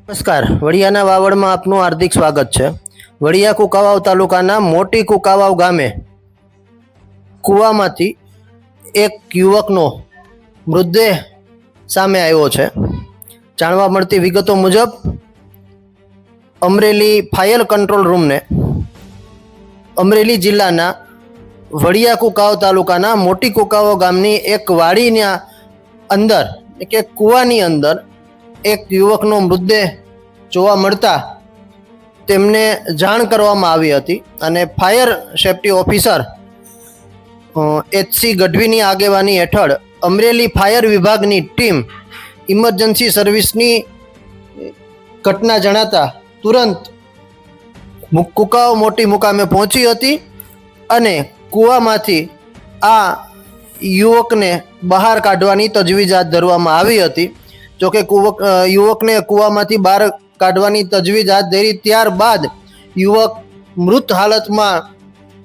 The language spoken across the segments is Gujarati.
નમસ્કાર, વડિયાના વાવડમાં આપનું હાર્દિક સ્વાગત છે। વડિયા કુકાવાવ તાલુકાના મોટી કુકાવાવ ગામે કૂવામાંથી એક યુવકનો મૃતદેહ સામે આવ્યો છે। જાણવા મળતી વિગતો મુજબ અમરેલી ફાયર કંટ્રોલ રૂમને અમરેલી જિલ્લાના વડિયા કુકાવાવ તાલુકાના મોટી કુકાવાવ ગામની એક વાડીના અંદર કે કૂવાની અંદર એક યુવકનો મૃતદેહ જોવા મળતા તેમને જાણ કરવામાં આવી હતી અને ફાયર સેફટી ઓફિસર HC ગઢવીની આગેવાની હેઠળ અમરેલી ફાયર વિભાગની ટીમ ઇમરજન્સી સર્વિસની ઘટના જણાતા તુરંત કુકાવાવ મોટી મુકામે પહોંચી હતી અને કૂવામાંથી આ યુવકને બહાર કાઢવાની તજવીજ હાથ ધરવામાં આવી હતી। જોકે યુવકને કૂવામાંથી બહાર કાઢવાની તજવીજ હાથ ધરી ત્યારબાદ યુવક મૃત હાલતમાં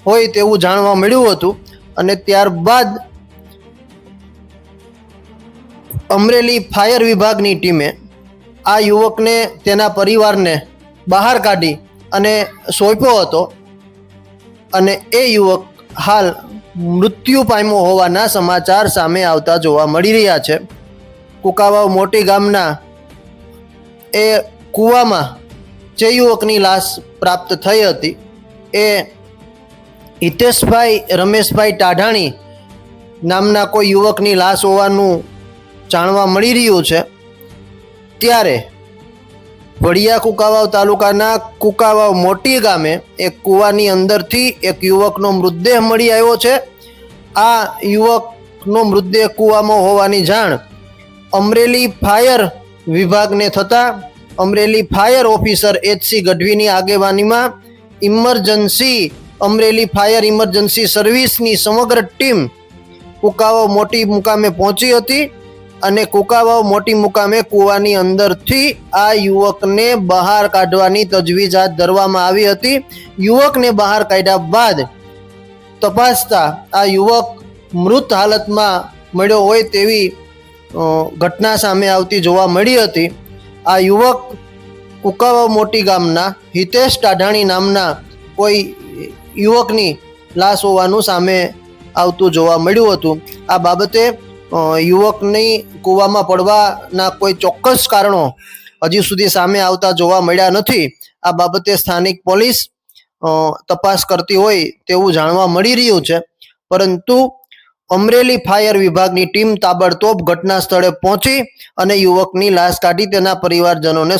હોય તેવું જાણવા મળ્યું હતું અને ત્યારબાદ અમરેલી ફાયર વિભાગની ટીમે આ યુવકને તેના પરિવારને બહાર કાઢી અને સોંપ્યો હતો અને એ યુવક હાલ મૃત્યુ પામ્યો હોવાના સમાચાર સામે આવતા જોવા મળી રહ્યા છે। કુકાવાવ મોટી ગામના એ કૂવામાં જે યુવકની લાશ પ્રાપ્ત થઈ હતી એ હિતેશભાઈ રમેશભાઈ ટાઢાણી નામના કોઈ યુવકની લાશ હોવાનું જાણવા મળી રહ્યું છે। ત્યારે વડિયા કુકાવાવ તાલુકાના કુકાવાવ મોટી ગામે એક કૂવાની અંદરથી એક યુવકનો મૃતદેહ મળી આવ્યો છે। આ યુવકનો મૃતદેહ કૂવામાં હોવાની જાણ અમરેલી ફાયર વિભાગને થતાં અમરેલી ફાયર ઓફિસર HC ગઢવીની આગેવાનીમાં અમરેલી ફાયર ઇમરજન્સી સર્વિસની સમગ્ર ટીમ કુકાવાવ મોટી મુકામે પહોંચી હતી અને કુકાવાવ મોટી મુકામે કૂવાની અંદરથી આ યુવકને બહાર કાઢવાની તજવીજ હાથ ધરવામાં આવી હતી। યુવકને બહાર કાઢ્યા બાદ તપાસતા આ યુવક મૃત હાલતમાં મળ્યો હોય તેવી ઘટના સામે આવતી જોવા મળી હતી। આ યુવક કુકાવાવ મોટી ગામના હિતેશ ટાઢાણી નામના કોઈ યુવકની લાશ હોવાનું સામે આવતું જોવા મળ્યું હતું। આ બાબતે યુવકની કૂવામાં પડવાના કોઈ ચોક્કસ કારણો હજી સુધી સામે આવતા જોવા મળ્યા નથી। આ બાબતે સ્થાનિક પોલીસ તપાસ કરતી હોય તેવું જાણવા મળી રહ્યું છે, પરંતુ અમરેલી ફાયર વિભાગની ટીમ તાબડતોબ ઘટના સ્થળે પહોંચી અને યુવકની લાશ કાઢી તેના પરિવારજનોને